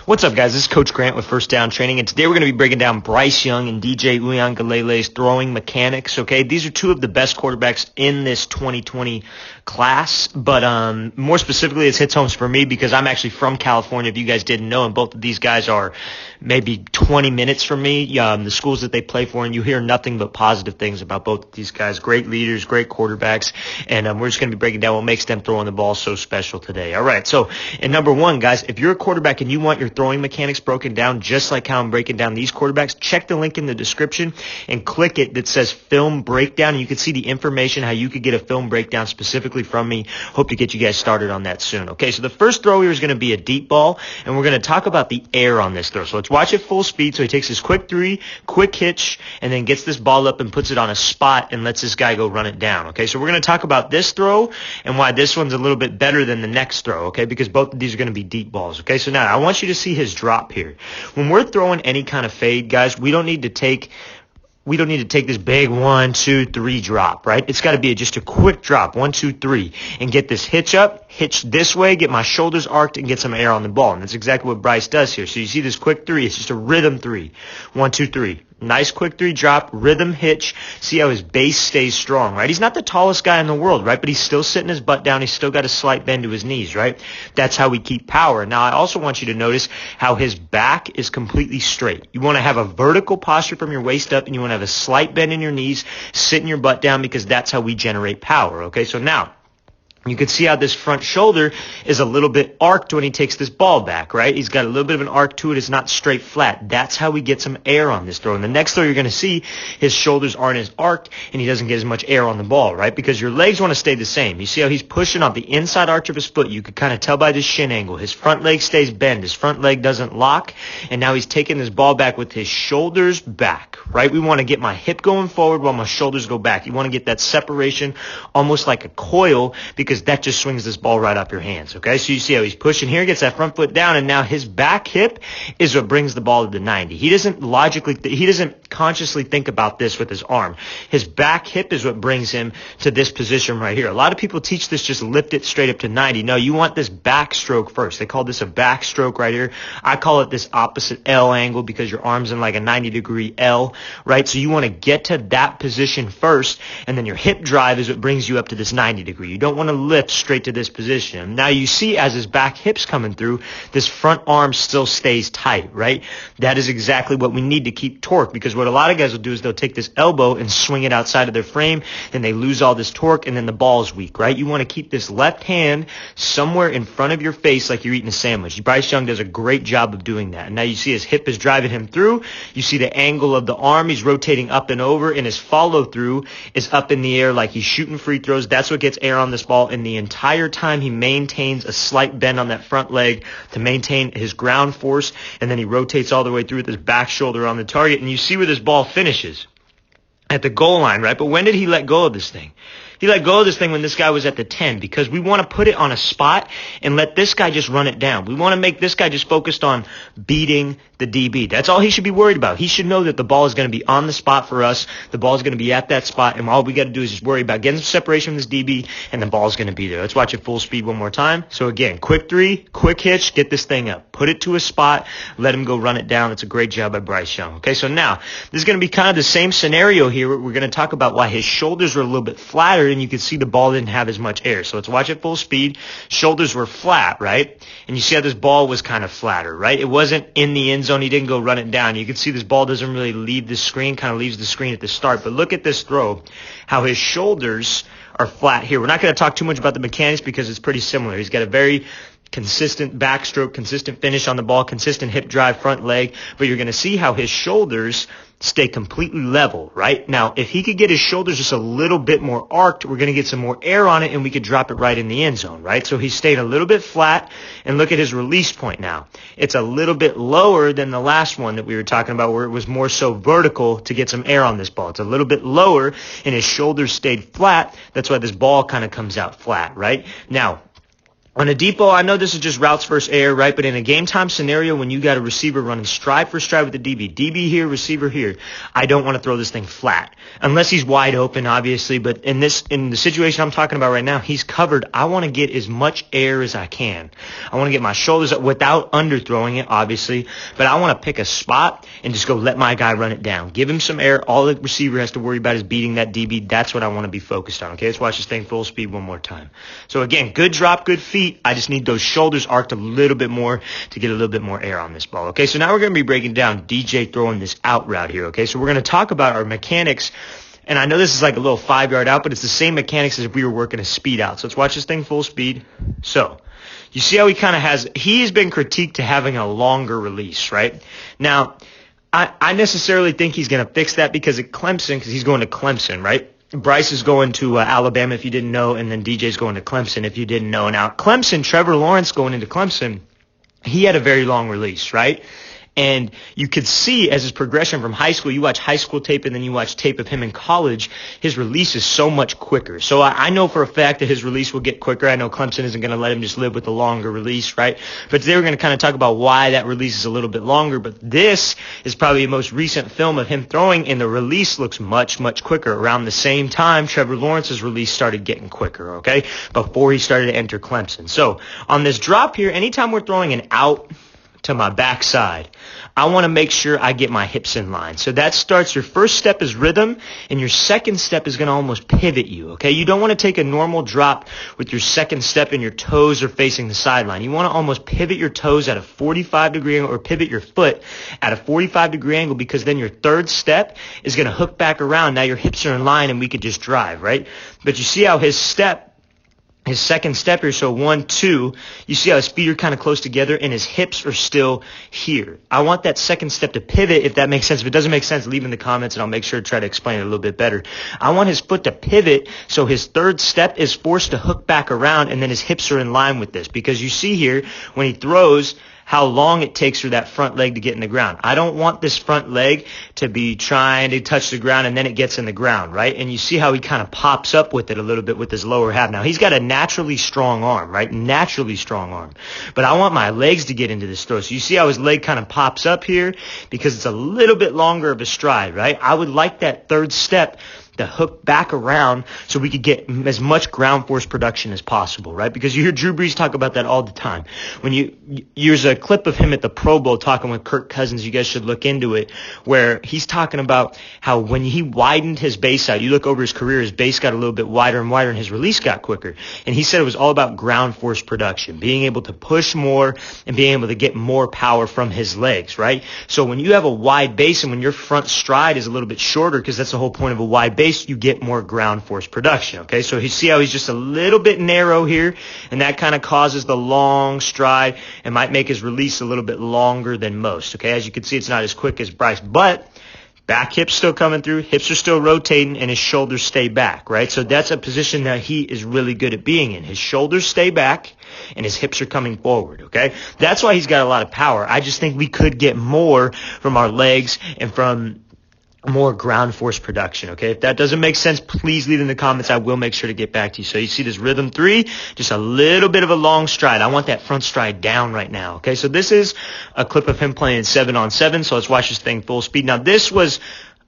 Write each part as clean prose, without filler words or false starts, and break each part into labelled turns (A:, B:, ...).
A: What's up, guys? This is Coach Grant with First Down Training, and today we're going to be breaking down Bryce Young and DJ Uiagalelei's throwing mechanics, okay? These are two of the best quarterbacks in this 2020 class, but more specifically, it hits home for me because I'm actually from California, if you guys didn't know, and both of these guys are maybe 20 minutes from me, the schools that they play for, and you hear nothing but positive things about both of these guys. Great leaders, great quarterbacks, and we're just going to be breaking down what makes them throwing the ball so special today. All right, so in number one, guys, if you're a quarterback and you want your throwing mechanics broken down just like how I'm breaking down these quarterbacks, check the link in the description and click it that says film breakdown, and you can see the information how you could get a film breakdown specifically from me. Hope to get you guys started on that soon. Okay, so the first throw here is going to be a deep ball, and we're going to talk about the air on this throw. So let's watch it full speed. So he takes his quick three, quick hitch, and then gets this ball up and puts it on a spot and lets this guy go run it down. Okay, so we're going to talk about this throw and why this one's a little bit better than the next throw, okay, because both of these are going to be deep balls. Okay, so now I want you to see his drop here. When we're throwing any kind of fade, guys, we don't need to take this big 1, 2, 3 drop, right? It's got to be just a quick drop, 1, 2, 3, and get this hitch up, hitch this way, get my shoulders arced, and get some air on the ball. And that's exactly what Bryce does here. So you see this quick 3, it's just a rhythm 3, 1, 2, 3. Nice quick 3 drop, rhythm hitch. See how his base stays strong, right? He's not the tallest guy in the world, right? But he's still sitting his butt down. He's still got a slight bend to his knees, right? That's how we keep power. Now, I also want you to notice how his back is completely straight. You want to have a vertical posture from your waist up, and you want to have a slight bend in your knees, sitting your butt down, because that's how we generate power, okay? So now, you can see how this front shoulder is a little bit arced when he takes this ball back, right? He's got a little bit of an arc to it. It's not straight flat. That's how we get some air on this throw. And the next throw, you're going to see his shoulders aren't as arced, and he doesn't get as much air on the ball, right? Because your legs want to stay the same. You see how he's pushing on the inside arch of his foot. You could kind of tell by this shin angle. His front leg stays bent. His front leg doesn't lock. And now he's taking this ball back with his shoulders back, right? We want to get my hip going forward while my shoulders go back. You want to get that separation almost like a coil, because that just swings this ball right off your hands, okay? So you see how he's pushing here, gets that front foot down, and now his back hip is what brings the ball to the 90. He doesn't consciously think about this with his arm. His back hip is what brings him to this position right here. A lot of people teach this just lift it straight up to 90. No, you want this backstroke first. They call this a backstroke right here. I call it this opposite L angle because your arm's in like a 90-degree L, right? So you want to get to that position first, and then your hip drive is what brings you up to this 90-degree. You don't want to lift straight to this position. Now you see as his back hip's coming through, this front arm still stays tight, right? That is exactly what we need to keep torque, because what a lot of guys will do is they'll take this elbow and swing it outside of their frame, and they lose all this torque, and then the ball is weak, right? You want to keep this left hand somewhere in front of your face like you're eating a sandwich. Bryce Young does a great job of doing that. And now you see his hip is driving him through. You see the angle of the arm. He's rotating up and over, and his follow-through is up in the air like he's shooting free throws. That's what gets air on this ball, and the entire time he maintains a slight bend on that front leg to maintain his ground force, and then he rotates all the way through with his back shoulder on the target, and you see where this ball finishes at the goal line, right? But when did he let go of this thing? He let go of this thing when this guy was at the 10, because we want to put it on a spot and let this guy just run it down. We want to make this guy just focused on beating the DB. That's all he should be worried about. He should know that the ball is going to be on the spot for us. The ball is going to be at that spot, and all we got to do is just worry about getting some separation from this DB, and the ball is going to be there. Let's watch it full speed one more time. So again, quick 3, quick hitch, get this thing up. Put it to a spot, let him go run it down. That's a great job by Bryce Young. Okay, so now this is going to be kind of the same scenario here. We're going to talk about why his shoulders were a little bit flatter, and you can see the ball didn't have as much air. So let's watch it full speed. Shoulders were flat, right? And you see how this ball was kind of flatter, right? It wasn't in the end zone. He didn't go run it down. You can see this ball doesn't really leave the screen, kind of leaves the screen at the start. But look at this throw, how his shoulders are flat here. We're not going to talk too much about the mechanics because it's pretty similar. He's got a very consistent backstroke, consistent finish on the ball, consistent hip drive, front leg, but you're going to see how his shoulders stay completely level, right? Now, if he could get his shoulders just a little bit more arched, we're going to get some more air on it, and we could drop it right in the end zone, right? So he stayed a little bit flat, and look at his release point now. It's a little bit lower than the last one that we were talking about, where it was more so vertical to get some air on this ball. It's a little bit lower, and his shoulders stayed flat. That's why this ball kind of comes out flat, right? Now, On a deep ball, I know this is just routes versus air, right? But in a game time scenario, when you got a receiver running stride for stride with the DB here, receiver here, I don't want to throw this thing flat. Unless he's wide open, obviously. But in the situation I'm talking about right now, he's covered. I want to get as much air as I can. I want to get my shoulders up without underthrowing it, obviously. But I want to pick a spot and just go let my guy run it down. Give him some air. All the receiver has to worry about is beating that DB. That's what I want to be focused on. Okay, let's watch this thing full speed one more time. So again, good drop, good feet. I just need those shoulders arched a little bit more to get a little bit more air on this ball. Okay, so now we're going to be breaking down DJ throwing this out route here. Okay, so we're going to talk about our mechanics. And I know this is like a little 5-yard out, but it's the same mechanics as if we were working a speed out. So let's watch this thing full speed. So you see how he has been critiqued to having a longer release, right? Now, I necessarily think he's going to fix that because at Clemson, because he's going to Clemson, right? Bryce is going to Alabama, if you didn't know, and then DJ's going to Clemson, if you didn't know. Now, Clemson, Trevor Lawrence going into Clemson, he had a very long release, right? And you could see as his progression from high school, you watch high school tape and then you watch tape of him in college, his release is so much quicker. So I know for a fact that his release will get quicker. I know Clemson isn't going to let him just live with a longer release, right? But today we're going to kind of talk about why that release is a little bit longer. But this is probably the most recent film of him throwing, and the release looks much, much quicker. Around the same time, Trevor Lawrence's release started getting quicker, okay, before he started to enter Clemson. So on this drop here, anytime we're throwing an out to my backside, I want to make sure I get my hips in line. So that starts, your first step is rhythm, and your second step is going to almost pivot you, okay? You don't want to take a normal drop with your second step and your toes are facing the sideline. You want to almost pivot your toes at a 45-degree angle, or pivot your foot at a 45-degree angle, because then your third step is going to hook back around. Now your hips are in line and we could just drive, right? But you see how his second step here, so 1, 2, you see how his feet are kind of close together and his hips are still here. I want that second step to pivot, if that makes sense. If it doesn't make sense, leave in the comments and I'll make sure to try to explain it a little bit better. I want his foot to pivot so his third step is forced to hook back around and then his hips are in line with this. Because you see here, when he throws, how long it takes for that front leg to get in the ground. I don't want this front leg to be trying to touch the ground and then it gets in the ground, right? And you see how he kind of pops up with it a little bit with his lower half. Now, he's got a naturally strong arm, right? Naturally strong arm. But I want my legs to get into this throw. So you see how his leg kind of pops up here because it's a little bit longer of a stride, right? I would like that third step to hook back around so we could get as much ground force production as possible, right? Because you hear Drew Brees talk about that all the time. There's a clip of him at the Pro Bowl talking with Kirk Cousins, you guys should look into it, where he's talking about how when he widened his base out, you look over his career, his base got a little bit wider and wider and his release got quicker. And he said it was all about ground force production, being able to push more and being able to get more power from his legs, right? So when you have a wide base and when your front stride is a little bit shorter, because that's the whole point of a wide base, you get more ground force production, okay? So you see how he's just a little bit narrow here, and that kind of causes the long stride and might make his release a little bit longer than most, okay? As you can see, it's not as quick as Bryce, but back hips still coming through, hips are still rotating, and his shoulders stay back, right? So that's a position that he is really good at being in. His shoulders stay back, and his hips are coming forward, okay? That's why he's got a lot of power. I just think we could get more from our legs and from more ground force production, okay? If that doesn't make sense, please leave in the comments. I will make sure to get back to you. So you see this rhythm 3, just a little bit of a long stride. I want that front stride down right now, okay? So this is a clip of him playing 7-on-7, so let's watch this thing full speed. Now, this was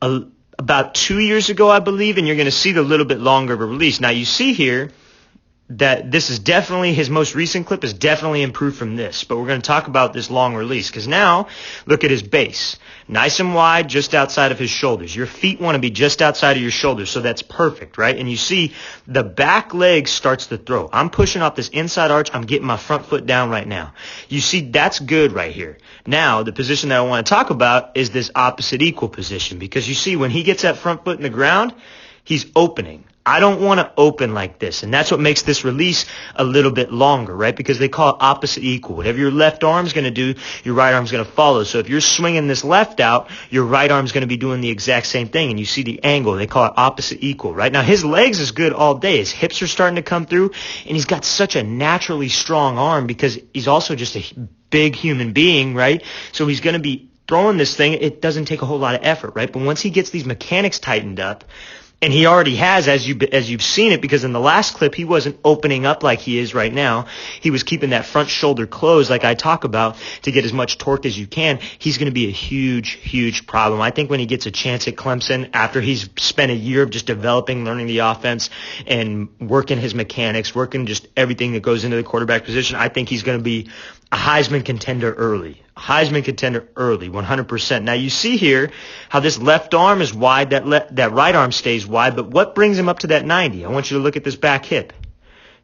A: about 2 years ago, I believe, and you're going to see the little bit longer of a release. Now, you see here that this is definitely, his most recent clip is definitely improved from this. But we're going to talk about this long release because now, look at his base. Nice and wide, just outside of his shoulders. Your feet want to be just outside of your shoulders, so that's perfect, right? And you see the back leg starts to throw. I'm pushing off this inside arch. I'm getting my front foot down right now. You see, that's good right here. Now, the position that I want to talk about is this opposite equal position because you see when he gets that front foot in the ground, he's opening. I don't want to open like this, and that's what makes this release a little bit longer, right? Because they call it opposite equal. Whatever your left arm's going to do, your right arm's going to follow. So if you're swinging this left out, your right arm's going to be doing the exact same thing, and you see the angle. They call it opposite equal, right? Now, his legs is good all day. His hips are starting to come through, and he's got such a naturally strong arm because he's also just a big human being, right? So he's going to be throwing this thing. It doesn't take a whole lot of effort, right? But once he gets these mechanics tightened up, And he already has, as you've seen it, because in the last clip, he wasn't opening up like he is right now. He was keeping that front shoulder closed like I talk about to get as much torque as you can. He's going to be a huge, huge problem. I think when he gets a chance at Clemson, after he's spent a year of just developing, learning the offense, and working his mechanics, working just everything that goes into the quarterback position, I think he's going to be a Heisman contender early. 100%. Now you see here how this left arm is wide, that right arm stays wide, but what brings him up to that 90? I want you to look at this back hip.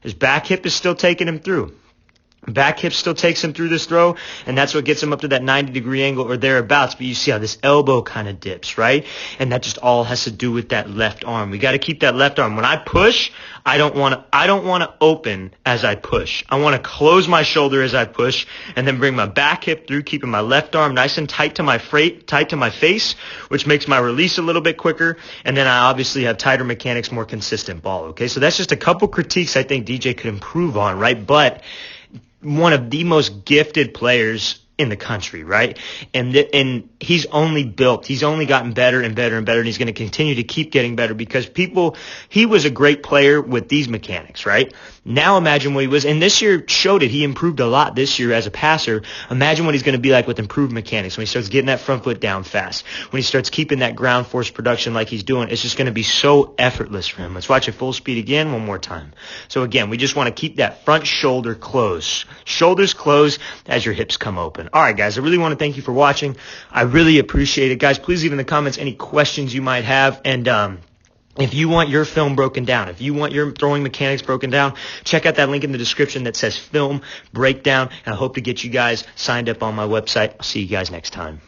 A: His back hip is still taking him through. Back hip still takes him through this throw, and that's what gets him up to that 90-degree angle or thereabouts. But you see how this elbow kind of dips, right? And that just all has to do with that left arm. We got to keep that left arm. When I push, I don't want to open as I push. I want to close my shoulder as I push, and then bring my back hip through, keeping my left arm nice and tight to my face, which makes my release a little bit quicker. And then I obviously have tighter mechanics, more consistent ball. Okay, so that's just a couple critiques I think DJ could improve on, right? But one of the most gifted players in the country, right? And he's only gotten better and better and better, and he's going to continue to keep getting better because he was a great player with these mechanics, right? Now imagine what he was, and this year showed it. He improved a lot this year as a passer. Imagine what he's going to be like with improved mechanics when he starts getting that front foot down fast, when he starts keeping that ground force production like he's doing. It's just going to be so effortless for him. Let's watch it full speed again one more time. So again, we just want to keep that front shoulder closed. Shoulders closed as your hips come open. All right, guys, I really want to thank you for watching. I really appreciate it. Guys, please leave in the comments any questions you might have. And if you want your film broken down, if you want your throwing mechanics broken down, check out that link in the description that says film breakdown. And I hope to get you guys signed up on my website. I'll see you guys next time.